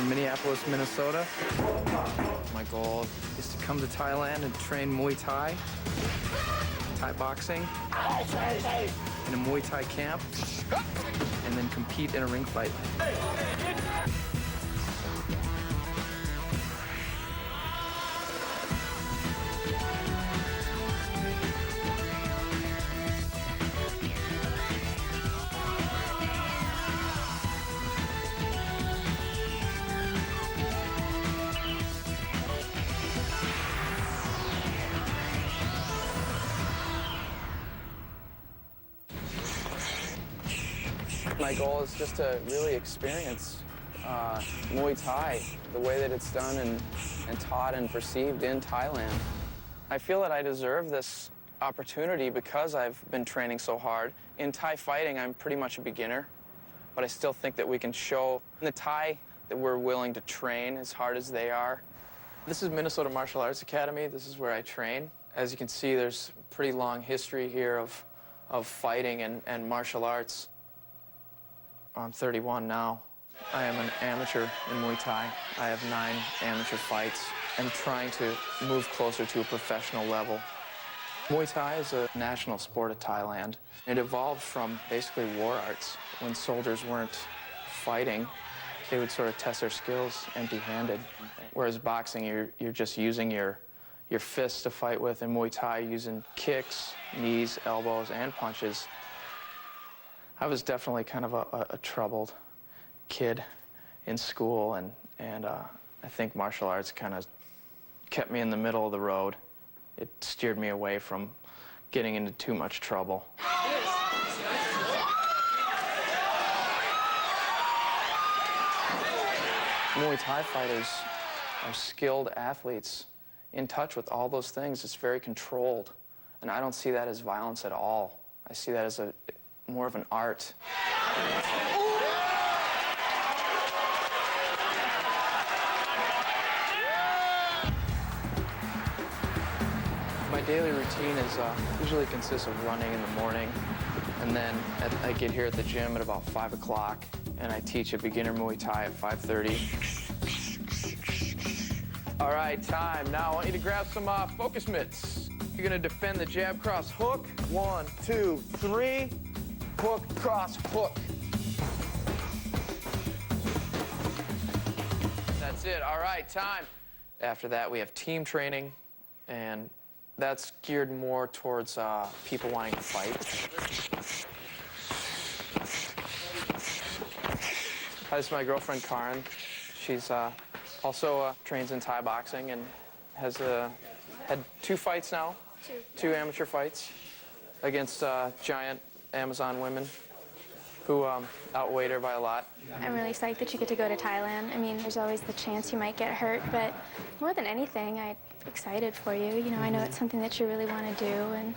from Minneapolis, Minnesota. My goal is to come to Thailand and train Muay Thai, Thai boxing, in a Muay Thai camp, and then compete in a ring fight. My goal is just to really experience Muay Thai, the way that it's done and taught and perceived in Thailand. I feel that I deserve this opportunity because I've been training so hard. In Thai fighting, I'm pretty much a beginner, but I still think that we can show in the Thai that we're willing to train as hard as they are. This is Minnesota Martial Arts Academy. This is where I train. As you can see, there's a pretty long history here of fighting and martial arts. I'm 31 now. I am an amateur in Muay Thai. I have 9 amateur fights. I'm trying to move closer to a professional level. Muay Thai is a national sport of Thailand. It evolved from basically war arts. When soldiers weren't fighting, they would sort of test their skills empty-handed. Whereas boxing, you're just using your fists to fight with. In Muay Thai, using kicks, knees, elbows, and punches. I was definitely kind of a troubled kid in school, and I think martial arts kind of kept me in the middle of the road. It steered me away from getting into too much trouble. Muay Thai fighters are skilled athletes in touch with all those things. It's very controlled, and I don't see that as violence at all. I see that as more of an art. My daily routine usually consists of running in the morning, and then I get here at the gym at about 5 o'clock, and I teach a beginner Muay Thai at 5:30. All right, time. Now I want you to grab some focus mitts. You're gonna defend the jab, cross, hook. 1, 2, 3. Hook, cross, hook. That's it. All right, time. After that, we have team training, and that's geared more towards people wanting to fight. Hi, this is my girlfriend, Karen. She's also trains in Thai boxing and has had 2 fights now, 2 amateur fights against giant Amazon women who outweighed her by a lot. I'm really psyched that you get to go to Thailand. I mean, there's always the chance you might get hurt, but more than anything, I'm excited for you. You know, I know it's something that you really want to do, and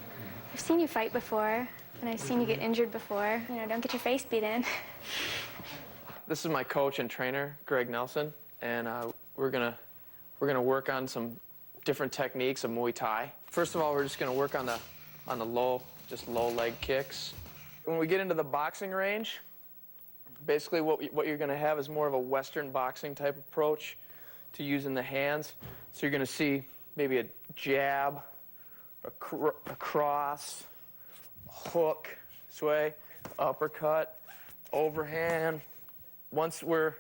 I've seen you fight before, and I've seen you get injured before. You know, don't get your face beat in. This is my coach and trainer, Greg Nelson, and we're gonna work on some different techniques of Muay Thai. First of all, we're just gonna work on the low leg kicks. When we get into the boxing range, basically what you're going to have is more of a Western boxing type approach to using the hands. So you're going to see maybe a jab, a cross, hook, sway, uppercut, overhand. Once we're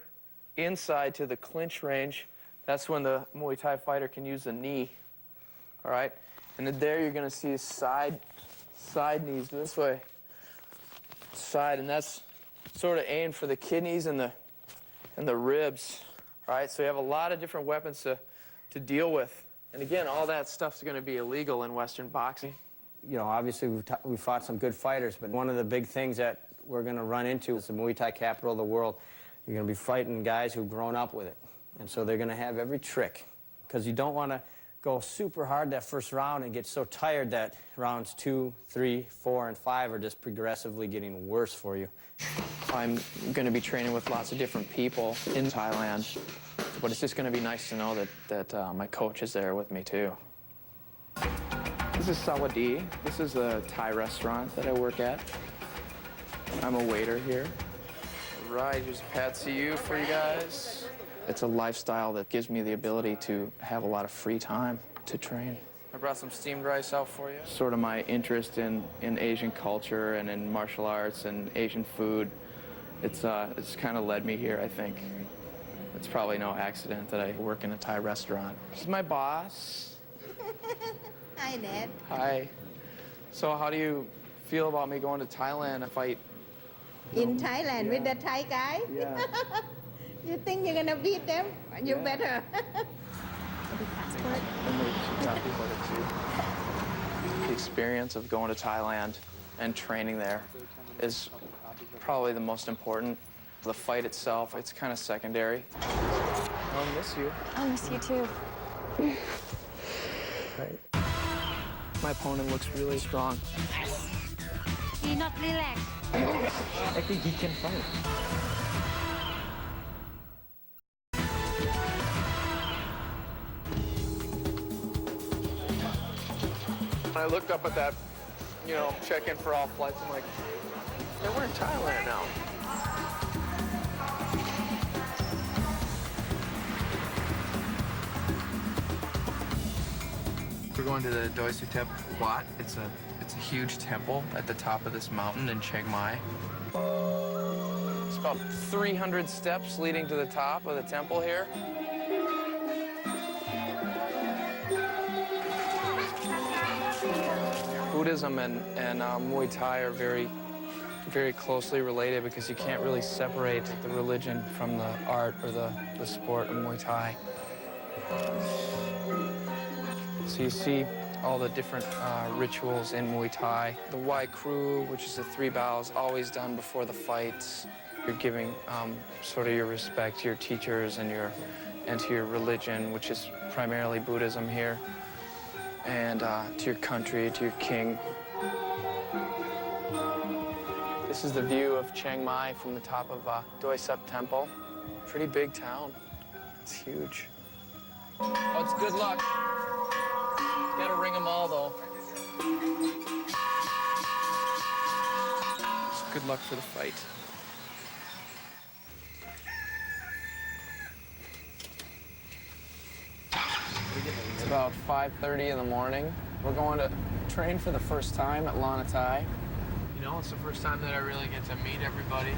inside to the clinch range, that's when the Muay Thai fighter can use the knee. All right? And then there you're going to see side knees this way. Side, and that's sort of aimed for the kidneys and the ribs. All right, so you have a lot of different weapons to deal with. And again, all that stuff's going to be illegal in Western boxing. You know, obviously we've fought some good fighters, but one of the big things that we're going to run into is the Muay Thai capital of the world. You're going to be fighting guys who've grown up with it, and so they're going to have every trick, because you don't want to go super hard that first round and get so tired that rounds 2, 3, 4, and 5 are just progressively getting worse for you. I'm going to be training with lots of different people in Thailand, but it's just going to be nice to know that my coach is there with me too. This is Sawadi. This is a Thai restaurant that I work at. I'm a waiter here. All right, here's a pad see ew for you guys. It's a lifestyle that gives me the ability to have a lot of free time to train. I brought some steamed rice out for you. Sort of my interest in Asian culture and in martial arts and Asian food. It's kind of led me here, I think. It's probably no accident that I work in a Thai restaurant. This is my boss. Hi, Dad. Hi. So how do you feel about me going to Thailand to fight? In Thailand with the Thai guy? Yeah. You think you're gonna beat them? You Yeah. better. Passport. And maybe some talk about it too. The experience of going to Thailand and training there is probably the most important. The fight itself, it's kind of secondary. I'll miss you. I'll miss you too. Right. My opponent looks really strong. He not relaxed. I think he can fight. When I looked up at that, check-in for all flights, I'm like, yeah, we're in Thailand now. We're going to the Doi Suthep Wat. It's a huge temple at the top of this mountain in Chiang Mai. It's about 300 steps leading to the top of the temple here. Buddhism and Muay Thai are very, very closely related because you can't really separate the religion from the art or the sport of Muay Thai. So you see all the different rituals in Muay Thai. The Wai Kru, which is the 3 bows, always done before the fights. You're giving sort of your respect to your teachers and to your religion, which is primarily Buddhism here, and to your country, to your king. This is the view of Chiang Mai from the top of Doi Sup Temple. Pretty big town. It's huge. Oh, it's good luck. Gotta ring them all, though. It's good luck for the fight. It's about 5:30 in the morning. We're going to train for the first time at Lana Thai. It's the first time that I really get to meet everybody.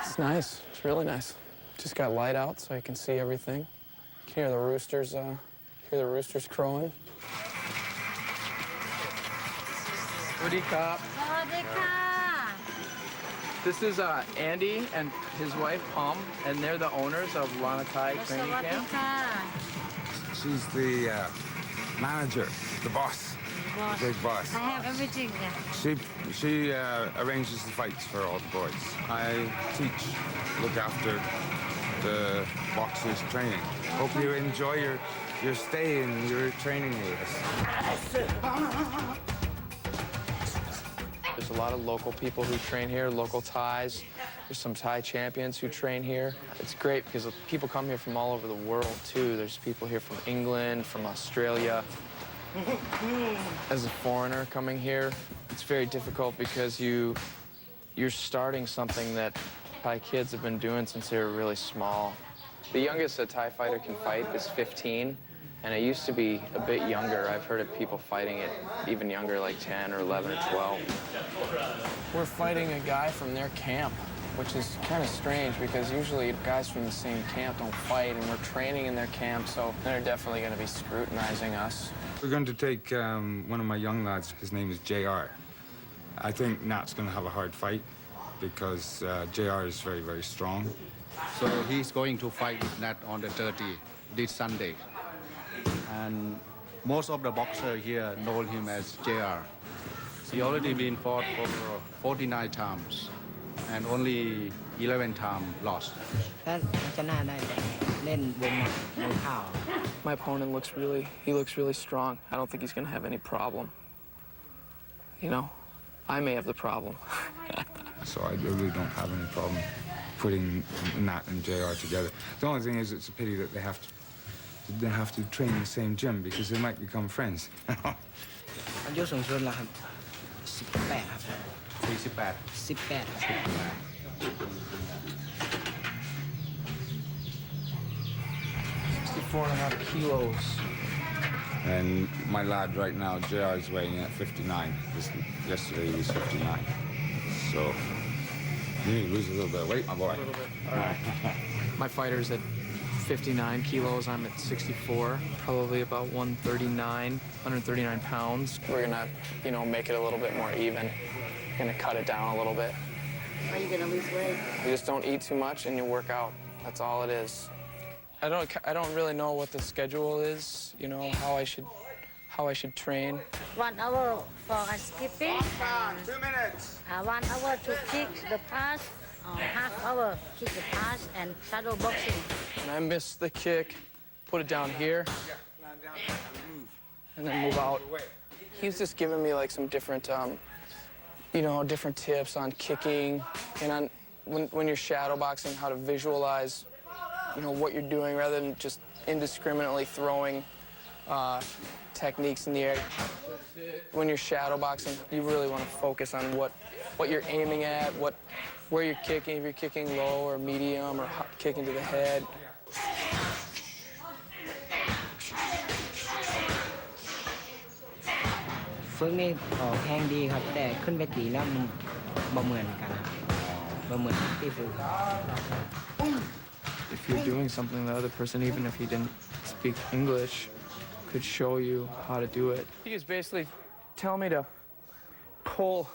It's nice. It's really nice. Just got light out so you can see everything. You can hear the roosters crowing. Goody cop. This is Andy and his wife Pom, and they're the owners of Lana Thai Training Camp. She's the manager, the boss, the big boss. I have everything there. She arranges the fights for all the boys. I teach, look after the boxers' training. Hope you enjoy your stay and your training with us. There's a lot of local people who train here, local Thais. There's some Thai champions who train here. It's great because people come here from all over the world, too. There's people here from England, from Australia. As a foreigner coming here, it's very difficult because you're starting something that Thai kids have been doing since they were really small. The youngest a Thai fighter can fight is 15. And it used to be a bit younger. I've heard of people fighting it even younger, like 10 or 11 or 12. We're fighting a guy from their camp, which is kind of strange because usually guys from the same camp don't fight, and we're training in their camp, so they're definitely going to be scrutinizing us. We're going to take one of my young lads. His name is JR. I think Nat's going to have a hard fight because JR is very, very strong. So he's going to fight with Nat on the 30th, this Sunday. And most of the boxers here know him as JR. He already been fought for 49 times and only 11 times lost. My opponent looks really strong. I don't think he's going to have any problem. I may have the problem. So I really don't have any problem putting Nat and JR together. The only thing is it's a pity that they have to train in the same gym because they might become friends. อายุสูงสุดแล้วครับ18 ครับ 48 18ครับ 64.5 kilos. And my lad right now, JR, is weighing at 59. Yesterday he was 59. So you need to lose a little bit of weight, my boy. A little bit. All right. My fighter's at 59 kilos. I'm at 64. Probably about 139 pounds. We're gonna, make it a little bit more even. Gonna cut it down a little bit. Are you gonna lose weight? You just don't eat too much and you work out. That's all it is. I don't really know what the schedule is, how I should train. 1 hour for skipping. 2 minutes. 1 hour to kick the pass. Half hour kick the pass and shadow boxing. And I miss the kick, put it down here, and then move out. He's just giving me like some different, different tips on kicking and on when you're shadow boxing, how to visualize, what you're doing rather than just indiscriminately throwing techniques in the air. When you're shadow boxing, you really want to focus on what you're aiming at, where you're kicking, if you're kicking low or medium or kicking to the head. ฝึกนี่แห้งดีครับแต่ขึ้นไปตีแล้วมันบ่เหมือนกันบ่เหมือนที่ฝึก If you're doing something, the other person, even if he didn't speak English, could show you how to do it. He just basically tell me to pull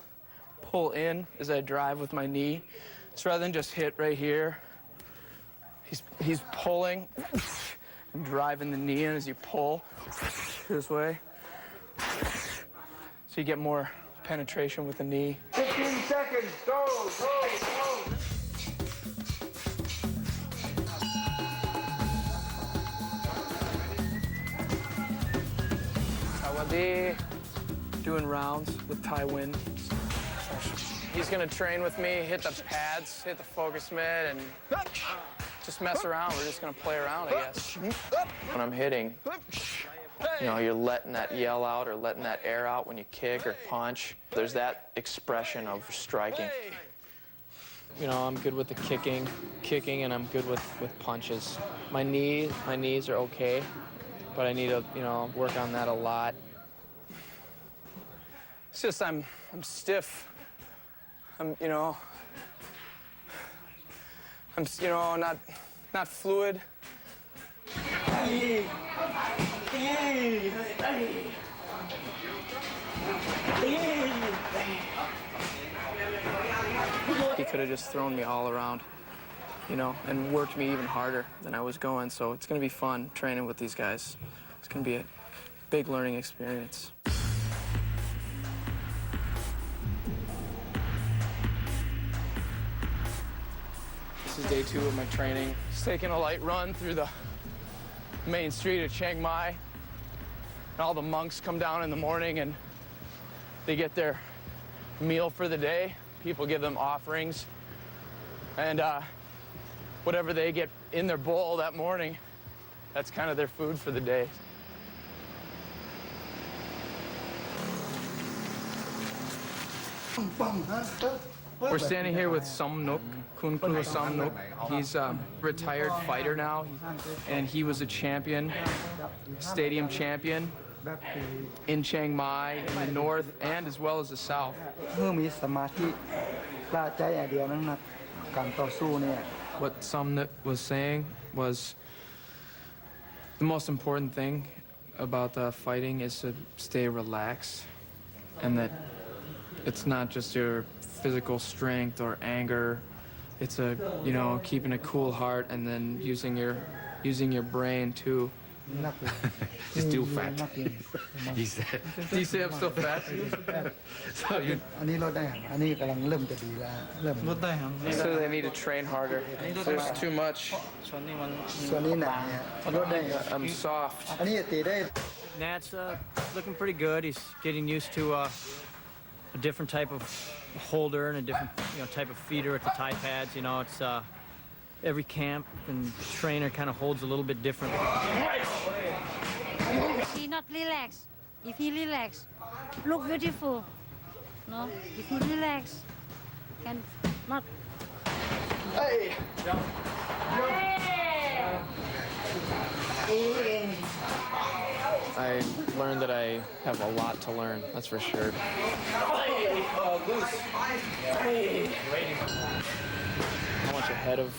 in as I drive with my knee. So rather than just hit right here, he's pulling and driving the knee in as you pull this way. So you get more penetration with the knee. 15 seconds. Go, go, go. Tawadi, doing rounds with Tai Win. He's gonna train with me, hit the pads, hit the focus mid, and just mess around. We're just gonna play around, I guess. When I'm hitting, you're letting that yell out or letting that air out when you kick or punch. There's that expression of striking. I'm good with the kicking, and I'm good with punches. My knees are okay, but I need to, work on that a lot. It's just I'm stiff. I'm not fluid. He could have just thrown me all around, and worked me even harder than I was going. So it's going to be fun training with these guys. It's going to be a big learning experience. This is day 2 of my training. Just taking a light run through the main street of Chiang Mai. And all the monks come down in the morning and they get their meal for the day. People give them offerings. And whatever they get in their bowl that morning, that's kind of their food for the day. We're standing here with Som Nuk, Kun Klu Som Nuk. He's a retired fighter now, and he was a champion, stadium champion in Chiang Mai, in the north, and as well as the south. เมื่อมีสมาธิกล้าใจอย่างเดียวนั้นนะการต่อสู้เนี่ย What Som Nuk was saying was the most important thing about fighting is to stay relaxed, and that it's not just your physical strength or anger. It's keeping a cool heart and then using your brain too. He's still fat. He said. Do you say I'm still fat? So อันนี้ลดได้ครับอันนี้กำลังเริ่มจะดีแล้วเริ่มลดได้ครับ So they need to train harder. There's too much. ส่วนนี้หนักเนี่ยลดได้ครับ I'm soft. อันนี้ตีได้ Nat's looking pretty good. He's getting used to a different type of holder and a different type of feeder at the Thai pads. It's every camp and trainer kind of holds a little bit different. He not relax. If he relax, look beautiful. No, if he relax, can not. Hey! I learned that I have a lot to learn, that's for sure. How much ahead of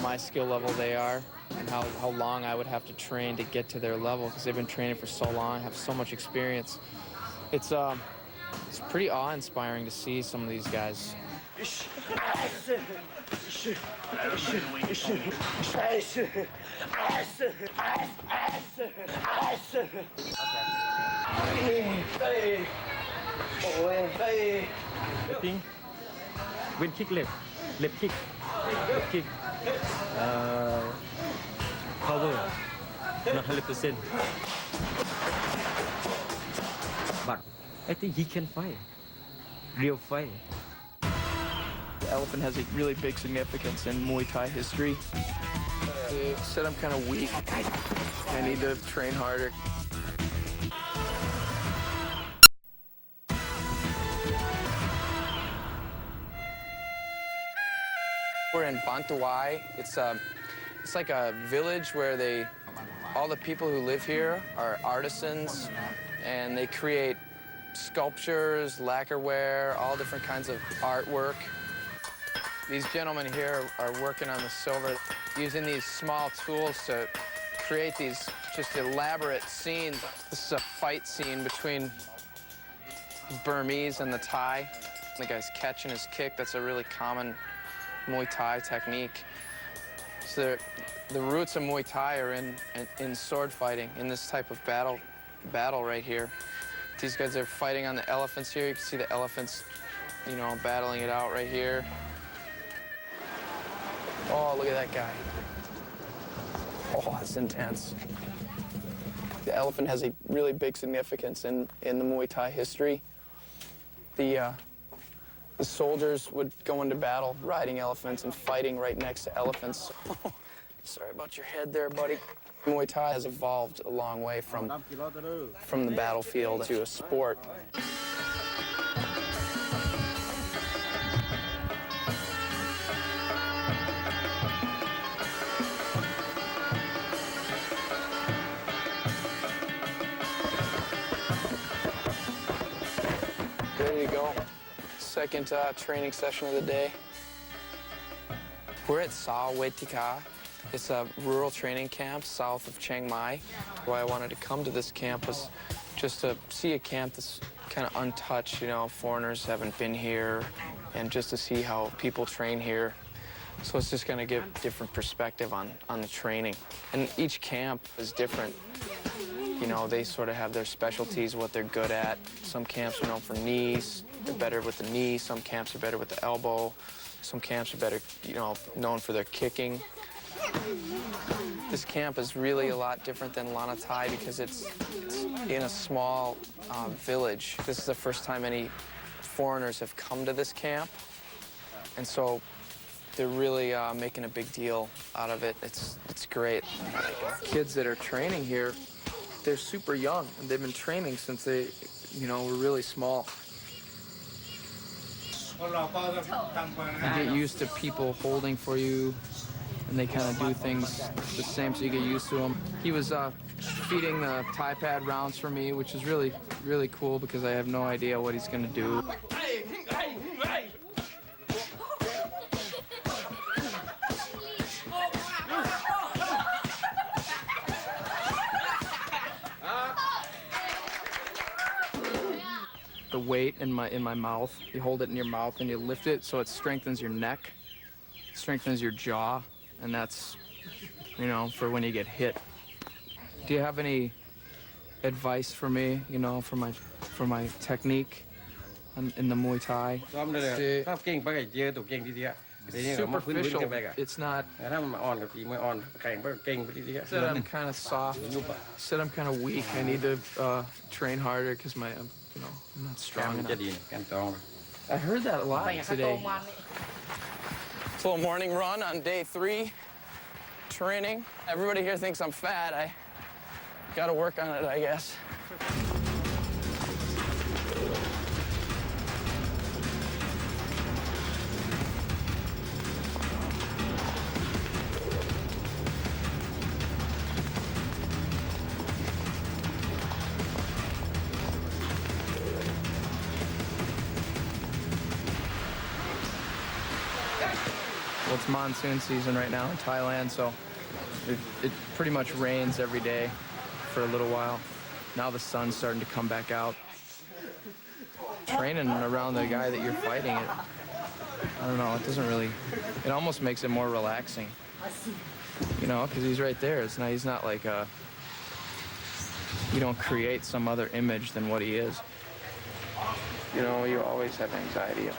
my skill level they are, and how long I would have to train to get to their level, because they've been training for so long, have so much experience. It's pretty awe-inspiring to see some of these guys. Win kick left kick, power, not 100%. But I think he can fight, real fight. The elephant has a really big significance in Muay Thai history. They said I'm kind of weak. I need to train harder. We're in Bantuai. It's like a village where all the people who live here are artisans, and they create sculptures, lacquerware, all different kinds of artwork. These gentlemen here are working on the silver, using these small tools to create these just elaborate scenes. This is a fight scene between the Burmese and the Thai. The guy's catching his kick. That's a really common Muay Thai technique. So the roots of Muay Thai are in sword fighting, in this type of battle right here. These guys are fighting on the elephants here. You can see the elephants, you know, battling it out right here. Oh, look at that guy. Oh, that's intense. The elephant has a really big significance in the Muay Thai history. The soldiers would go into battle riding elephants and fighting right next to elephants. Sorry about your head there, buddy. Muay Thai has evolved a long way from the battlefield to a sport. Ready to go. Second training session of the day. We're at Sao Wetika. It's a rural training camp south of Chiang Mai. Why I wanted to come to this camp was just to see a camp that's kind of untouched. You know, foreigners haven't been here, and just to see how people train here. So it's just going to give different perspective on the training. And each camp is different. You know, they sort of have their specialties, what they're good at. Some camps are known for knees. They're better with the knee. Some camps are better with the elbow. Some camps are better, you know, known for their kicking. This camp is really a lot different than Lana Thai because it's in a small village. This is the first time any foreigners have come to this camp. And so they're really making a big deal out of it. It's great. Kids that are training here, they're super young, and they've been training since they, you know, were really small. You get used to people holding for you, and they kind of do things the same, so you get used to them. He was feeding the Thai pad rounds for me, which is really, really cool because I have no idea what he's going to do. The weight in my mouth, you hold it in your mouth and you lift it so it strengthens your neck, strengthens your jaw, and that's, you know, for when you get hit. Do you have any advice for me, you know, for my technique in the Muay Thai? Superficial. It's not. Said I'm kind of soft. Said I'm kind of weak. I need to train harder because you know, I'm not strong enough. I heard that a lot today. It's a little morning run on day 3 training. Everybody here thinks I'm fat. I gotta work on it, I guess. Well, it's monsoon season right now in Thailand, so it pretty much rains every day for a little while. Now the sun's starting to come back out. Training around the guy that you're fighting, I don't know, it doesn't really, it almost makes it more relaxing. You know, because he's right there. He's not like you don't create some other image than what he is. You know, you always have anxiety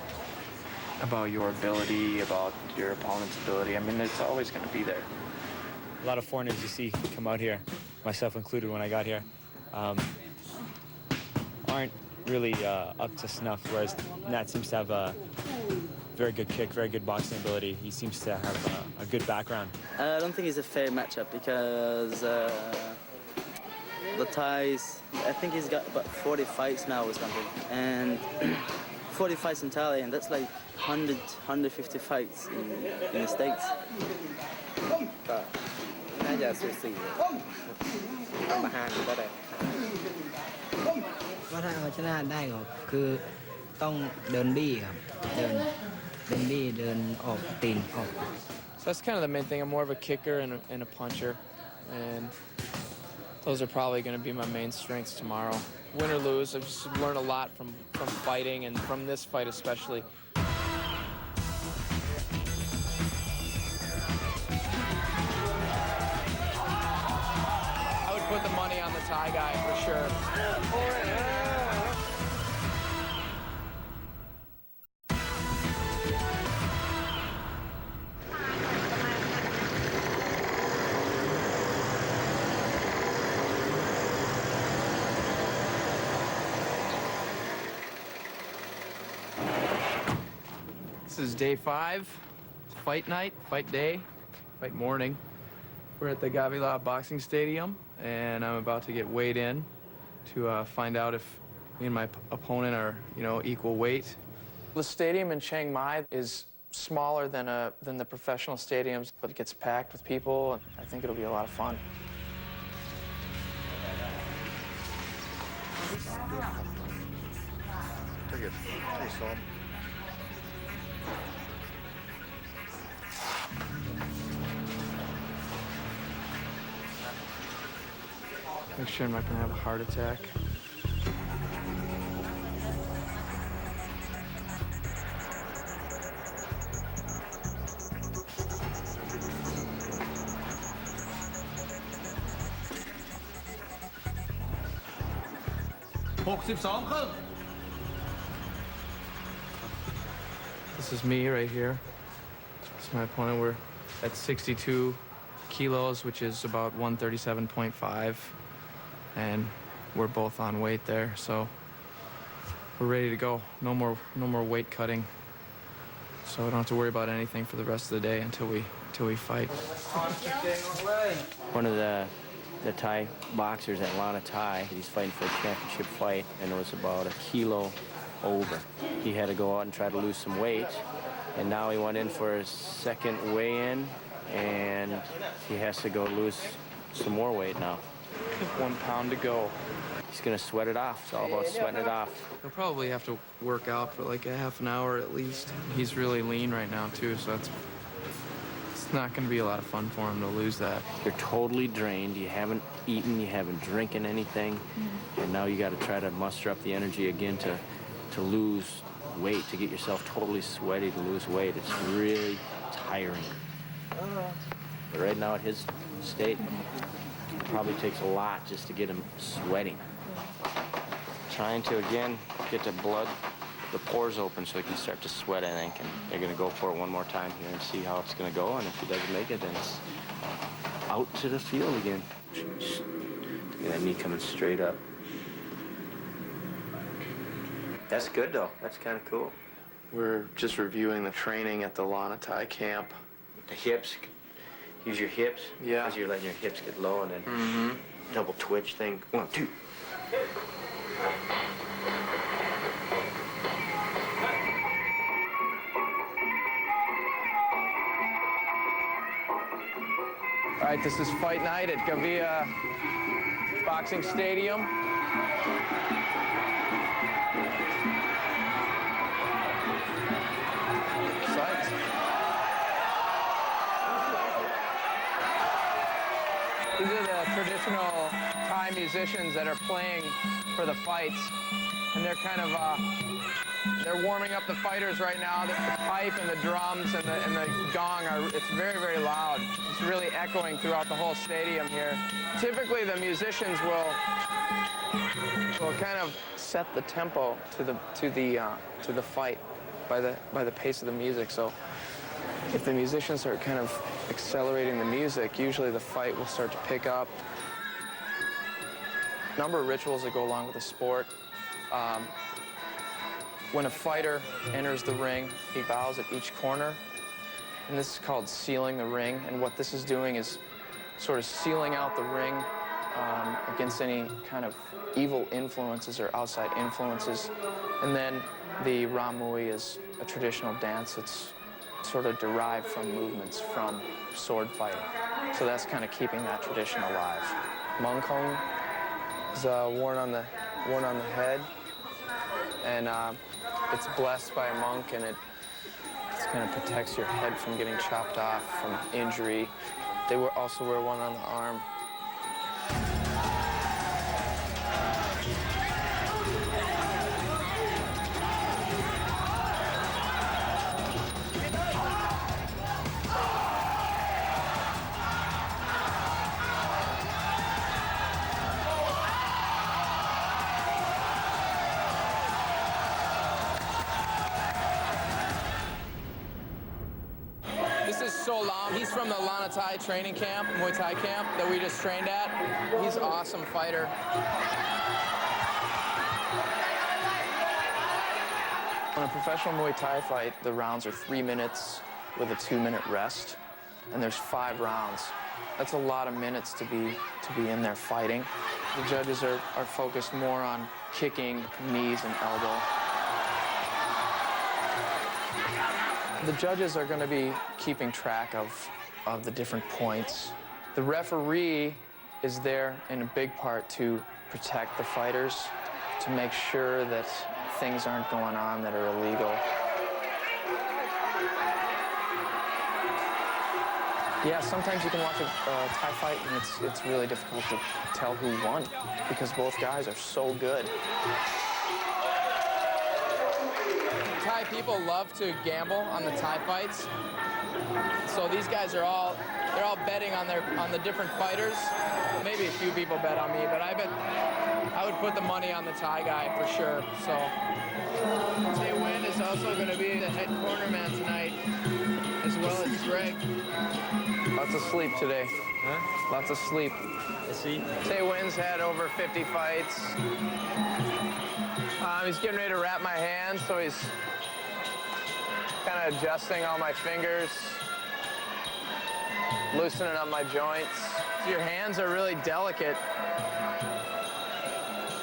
about your ability, about your opponent's ability. I mean, it's always going to be there. A lot of foreigners you see come out here, myself included when I got here, aren't really up to snuff, whereas Nat seems to have a very good kick, very good boxing ability. He seems to have a good background. I don't think it's a fair matchup because the Thais, I think he's got about 40 fights now or something. And 40 fights in Thailand, that's like 100, 150 fights in the States. น่าจะสูสีทำอาหารก็ได้ว่าถ้าเอาชนะได้ก็คือต้องเดินบี้ครับเดินบี้เดินออกตีนออก So that's kind of the main thing. I'm more of a kicker and a puncher, and those are probably going to be my main strengths tomorrow. Win or lose, I've just learned a lot from fighting, and from this fight especially. I would put the money on the Thai guy for sure. This is day 5, fight night, fight day, fight morning. We're at the Gavila Boxing Stadium, and I'm about to get weighed in to find out if me and my opponent are, you know, equal weight. The stadium in Chiang Mai is smaller than the professional stadiums, but it gets packed with people, and I think it'll be a lot of fun. Make sure I'm not going to have a heart attack. This is me right here. This is my opponent. We're at 62 kilos, which is about 137.5. And we're both on weight there, so we're ready to go. No more weight cutting, so I don't have to worry about anything for the rest of the day until we fight. One of the Thai boxers, Atlanta Thai, he's fighting for a championship fight, and it was about a kilo over. He had to go out and try to lose some weight, and now he went in for his second weigh-in, and he has to go lose some more weight now. 1 pound to go. He's gonna sweat it off. It's all about sweating it off. He'll probably have to work out for like a half an hour at least. He's really lean right now too, so it's not gonna be a lot of fun for him to lose that. You're totally drained. You haven't eaten, you haven't drinking anything, and now you got to try to muster up the energy again to lose weight, to get yourself totally sweaty, to lose weight. It's really tiring. But right now at his state, it probably takes a lot just to get him sweating. Trying to, again, get the blood, the pores open so he can start to sweat, I think. And they're going to go for it one more time here and see how it's going to go. And if he doesn't make it, then it's out to the field again. Look at that knee coming straight up. That's good, though. That's kind of cool. We're just reviewing the training at the Lana Thai camp. The hips. Use your hips. Yeah. As you're letting your hips get low, and then double twitch thing. 1, 2. All right, this is fight night at Gavia Boxing Stadium. Psyched. These are the traditional Thai musicians that are playing for the fights, and they're kind of they're warming up the fighters right now. The pipe and the drums and the gong it's very, very loud. It's really echoing throughout the whole stadium here. Typically, the musicians will kind of set the tempo to the fight by the pace of the music. So if the musicians are kind of accelerating the music, usually the fight will start to pick up. A number of rituals that go along with the sport. When a fighter enters the ring, he bows at each corner, and this is called sealing the ring. And what this is doing is sort of sealing out the ring against any kind of evil influences or outside influences. And then the Muay is a traditional dance. It's sort of derived from movements from sword fighting. So that's kind of keeping that tradition alive. Mongkong is worn on the head, and it's blessed by a monk, and it kind of protects your head from getting chopped off, from injury. They also wear one on the arm. This is So Lam. He's from the Lana Thai training camp, Muay Thai camp that we just trained at. He's an awesome fighter. On a professional Muay Thai fight, the rounds are 3 minutes with a 2-minute rest, and there's 5 rounds. That's a lot of minutes to be in there fighting. The judges are focused more on kicking, knees, and elbow. The judges are going to be keeping track of the different points. The referee is there in a big part to protect the fighters, to make sure that things aren't going on that are illegal. Yeah, sometimes you can watch a Thai fight and it's really difficult to tell who won because both guys are so good. Thai people love to gamble on the Thai fights. So these guys are all betting on the different fighters. Maybe a few people bet on me, but I would put the money on the Thai guy for sure. So Tay Win is also going to be the head cornerman tonight, as well as Greg. Lots of sleep today. Huh? Lots of sleep. Tay Win's had over 50 fights. He's getting ready to wrap my hands, so he's kind of adjusting all my fingers, loosening up my joints. Your hands are really delicate,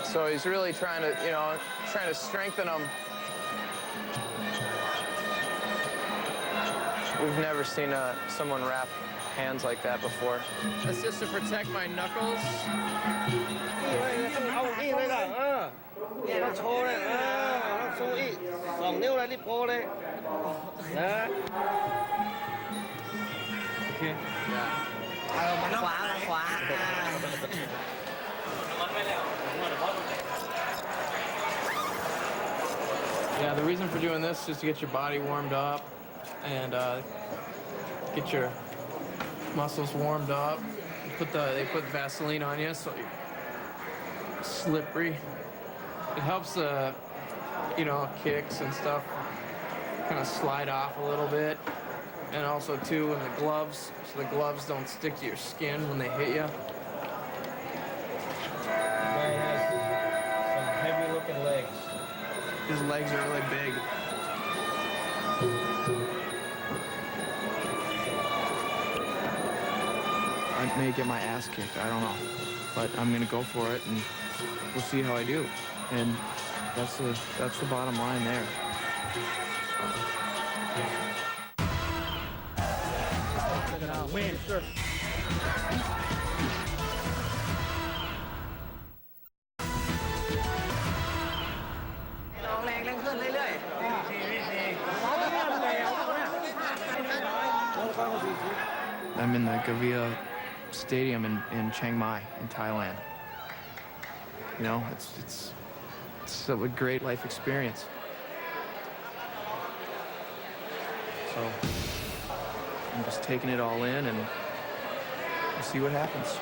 so he's really trying to strengthen them. We've never seen someone wrap hands like that before. That's just to protect my knuckles. Yeah, the reason for doing this is to get your body warmed up and get your muscles warmed up. They put Vaseline on you so you're slippery. It helps the kicks and stuff kind of slide off a little bit, and also too in the gloves, so the gloves don't stick to your skin when they hit you. Guy has some heavy-looking legs. His legs are really big. I may get my ass kicked, I don't know. But I'm gonna go for it and we'll see how I do. And that's the bottom line there. Check it out. Win. Sure. I'm in the Gavia stadium in Chiang Mai in Thailand. You know, it's a great life experience. So I'm just taking it all in and we'll see what happens.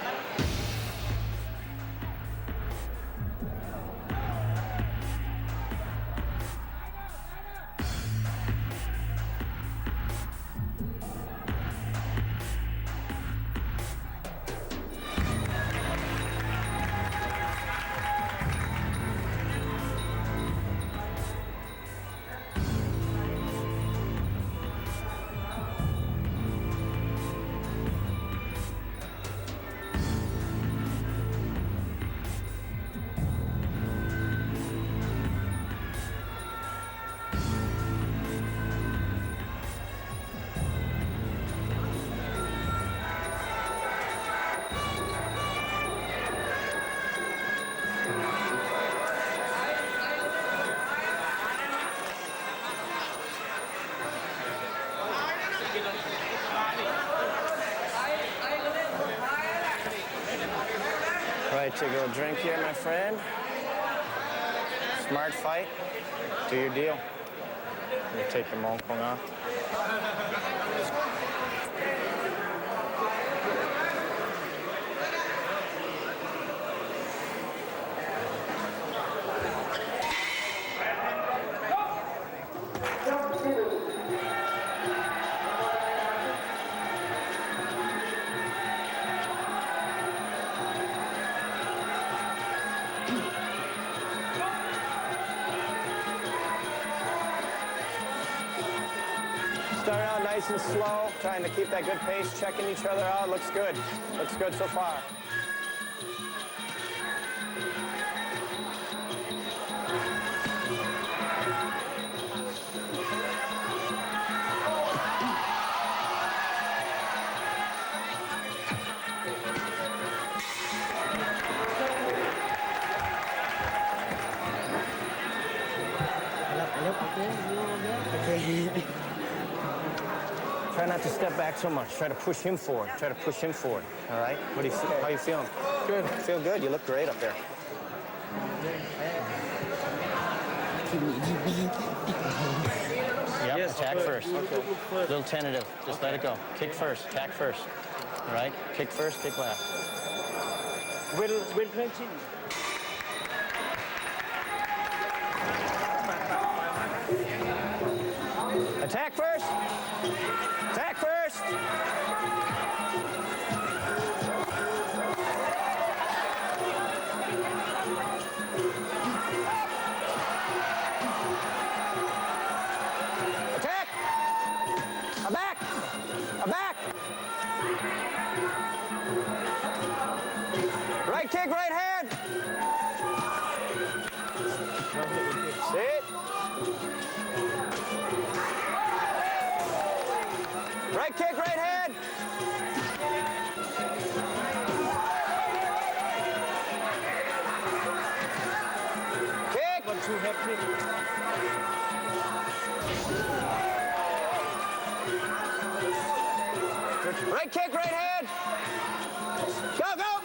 Right, take a drink here, my friend. Smart fight. Do your deal. You take the Mong Kong off. Start out nice and slow, trying to keep that good pace, checking each other out. Looks good. Looks good so far. Try not to step back so much. Try to push him forward. Try to push him forward. All right? What do you feel? How you feeling? Good. Feel good? You look great up there. Yep, yes, attack first. Okay. A little tentative. Just let it go. Kick first. Attack first. All right? Kick first, kick left. Will clenching. Attack first. Attack first. Attack. A back. A back. Right kick, right hand. Sit. Right kick, right hand. Kick. 1, 2, head kick. Right kick, right hand. Go, go.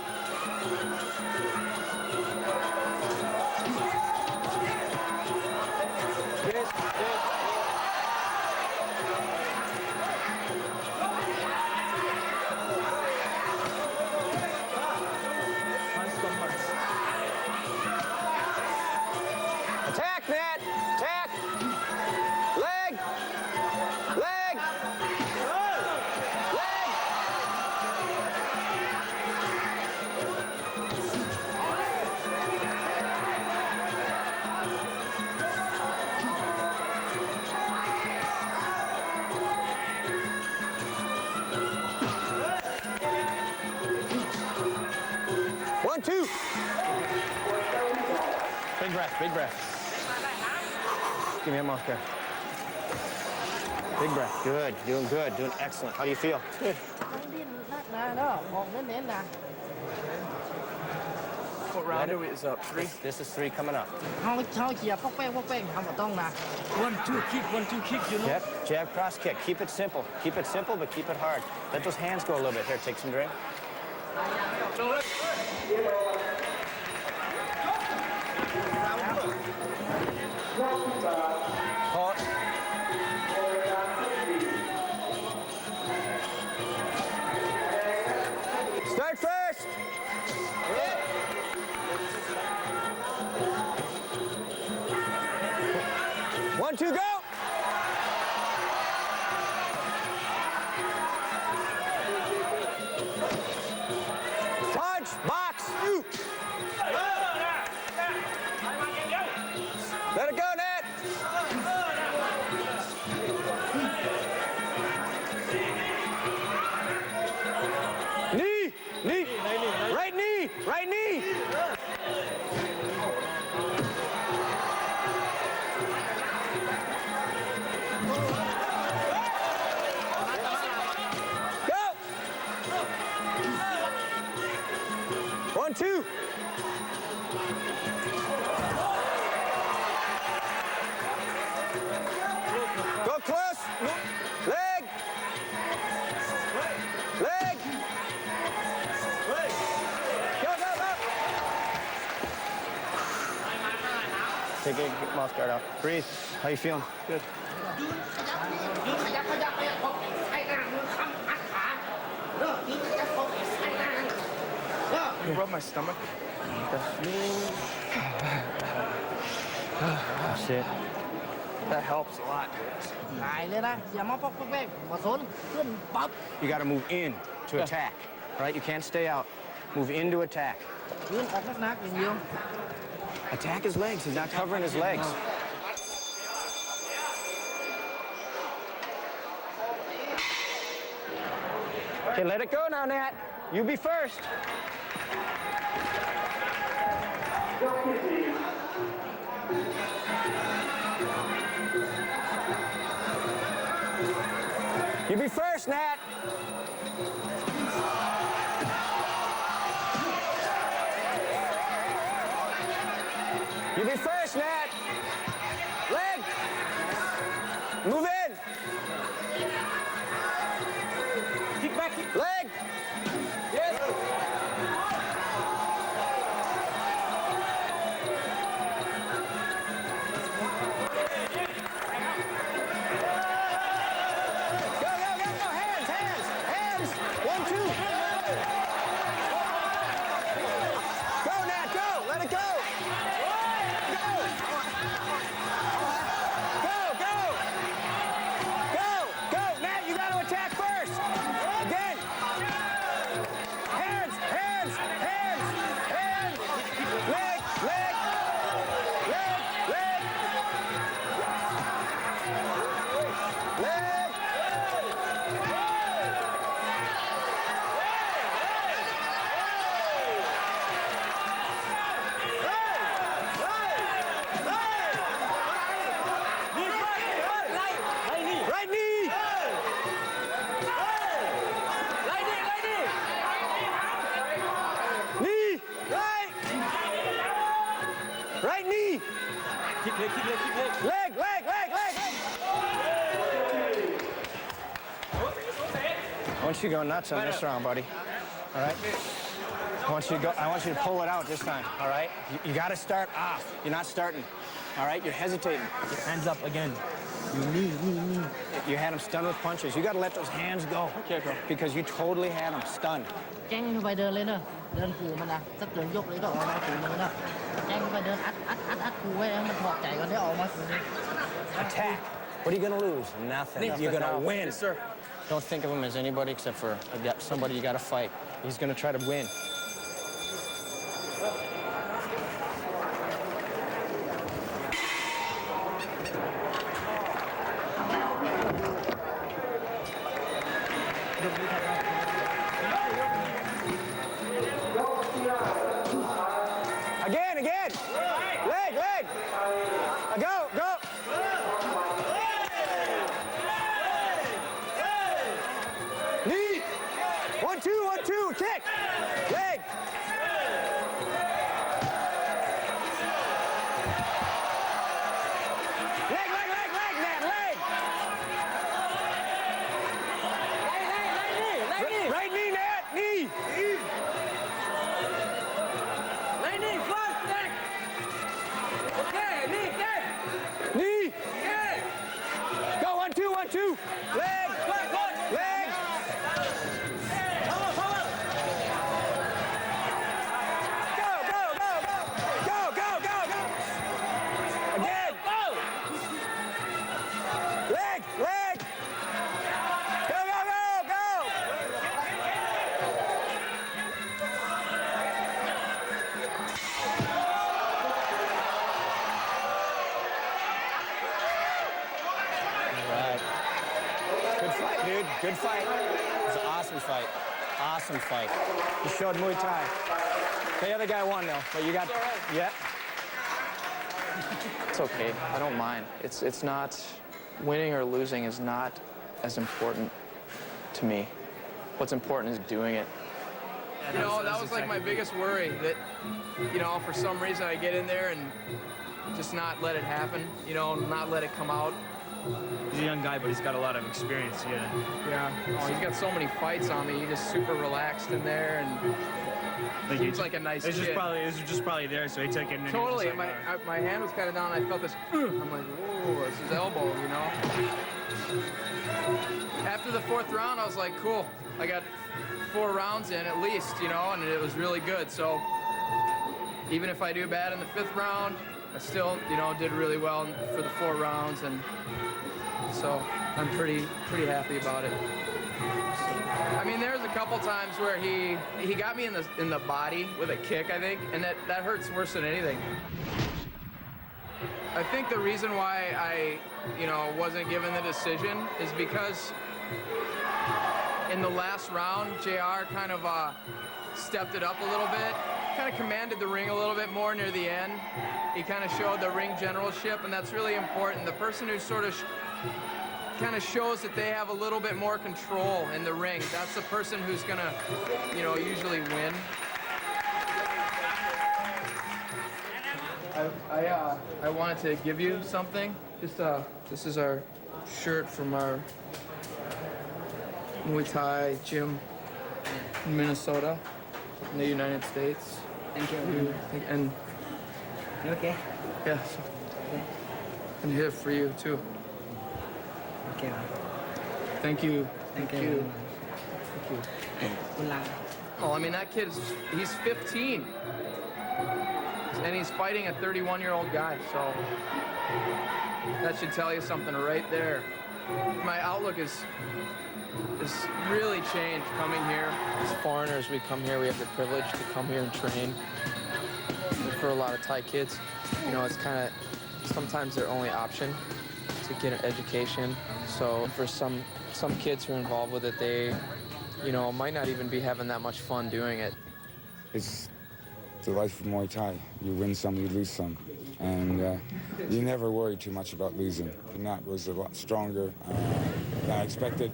Good, good. Attack, Nat! Attack! Leg! Leg! Leg! One, two. Big breath, big breath. Give me a marker. Big breath. Good. Doing good. Doing excellent. How do you feel? Good. What round is up? 3? This is 3 coming up. 1, 2 kick, 1, 2 kick, you know. Yep. Jab, cross kick. Keep it simple. Keep it simple, but keep it hard. Let those hands go a little bit. Here, take some drink. Pause. Start first. One, two, go. Punch, box, you. Let it go, Nat. Knee, knee, right knee, right knee. Go. 1, 2. Go close. Leg. Leg. Go, go, go. Take a mouth guard out. Breathe. How you feeling? Good. You rub my stomach. That's it. That helps a lot. หายเลยนะอย่ามาปอกแป๊กมาสนขึ้นปั๊บ You got to move in to attack. Right? You can't stay out. Move in to attack. ขึ้นออกนักๆอย่างเดียว Attack his legs. He's not covering his legs. Okay, let it go now, Nat. You be first. You be first, Nat. You be first, Nat. Leg. Move in. kick back kick Leg. Yes. Go, go, go, go. Hands, hands, hands. 1, 2. Go, Nat, go. Let it go. Go. Go, go. Go, go. Nat, you got to attack first. Again. Hands, hands, hands, hands. Leg, leg. Leg, leg. Leg. Right knee. Knee. Right. Right knee. คิกเลยคิกเลยคิกเลย Leg, leg, leg, leg. I want you to go nuts on this round, buddy. All right? I want you to pull it out this time, all right? You got to start off. You're not starting. All right? You're hesitating. hands up again You had him stunned with punches. You got to let those hands go. Okay, bro. Because you totally had him stunned. แจ้งเข้าไปเดินเลยเนอะเดินขู่มันนะสักเดินยกเลยก็ออกมาขู่มันนะแจ้งเข้าไปเดินอัดขู่ไว้ให้มันถอดใจก่อนได้ออกมาขู่เลย Attack. What are you going to lose? Nothing. You're going to win. Yes, sir. Don't think of him as anybody except for somebody you got to fight. He's going to try to win. Again, again. Leg, leg. Go, go. Knee. 1, 2, 1, 2. Kick. Leg. Leg, leg, leg, leg, Nat, leg. Right knee, Nat, knee. fight. It was an awesome fight. Awesome fight. You showed Muay Thai. The other guy won, though, but you got... It's all right. Yeah. It's okay. I don't mind. It's not... Winning or losing is not as important to me. What's important is doing it. You know, that was like my biggest worry, that, you know, for some reason I get in there and just not let it happen, you know, not let it come out. He's a young guy, but he's got a lot of experience. Yeah. Oh, he's got so many fights on me. He's just super relaxed in there, and seems like a nice kid. It was just probably there, so he took it. And Totally. He was And my hand was kind of down. And I felt this. I'm like, whoa, it's his elbow, you know. After the 4th round, I was like, cool. I got 4 rounds in at least, you know, and it was really good. So even if I do bad in the 5th round, I still, you know, did really well for the 4 rounds, and so I'm pretty happy about it. I mean, there's a couple times where he got me in the body with a kick, I think, and that hurts worse than anything. I think the reason why I, you know, wasn't given the decision is because in the last round, JR kind of stepped it up a little bit, kind of commanded the ring a little bit more near the end. He kind of showed the ring generalship, and that's really important. The person who sort of kind of shows that they have a little bit more control in the ring, that's the person who's gonna, you know, usually win. I wanted to give you something. Just this is our shirt from our Muay Thai gym in Minnesota, in the United States. Thank you. And You okay? yeah, so, and here for you too. Okay. Thank you. Thank you. Thank you. Good luck. Oh, I mean, that kid he's 15. And he's fighting a 31-year-old guy, so that should tell you something right there. My outlook is really changed coming here. As foreigners, we come here, we have the privilege to come here and train. And for a lot of Thai kids, you know, it's kind of sometimes their only option to get an education. So for some kids who are involved with it, they, you know, might not even be having that much fun doing it. It's the life of Muay Thai. You win some, you lose some. And you never worry too much about losing. Nat was a lot stronger than I expected.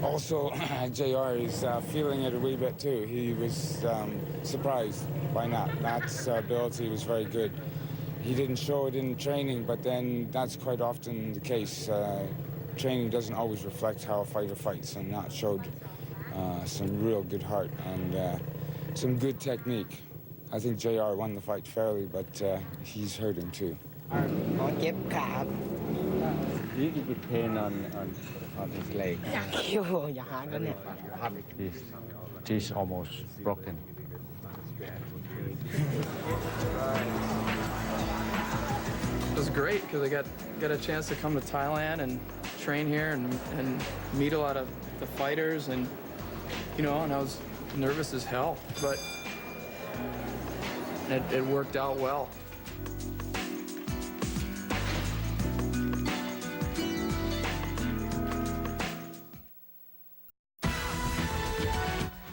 Also, JR is feeling it a wee bit too. He was surprised by Nat. Nat's ability was very good. He didn't show it in training, but then that's quite often the case. Training doesn't always reflect how a fighter fights, and Nat showed some real good heart and some good technique. I think JR won the fight fairly, but he's hurting too. เจ็บขา You get pain on his leg. อย่าหากันเนี่ย He's almost broken. It was great because I got a chance to come to Thailand and train here and meet a lot of the fighters, and you know, and I was nervous as hell, but it worked out well.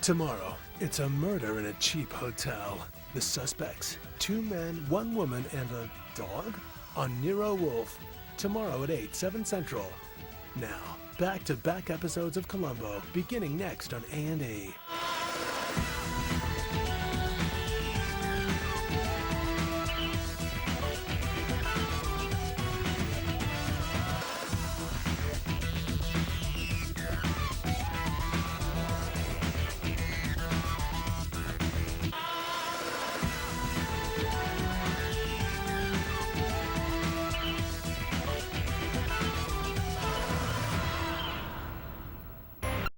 Tomorrow, it's a murder in a cheap hotel. The suspects, 2 men, 1 woman, and a dog? On Nero Wolf. Tomorrow at 8, 7 Central. Now, back-to-back episodes of Columbo, beginning next on A&E.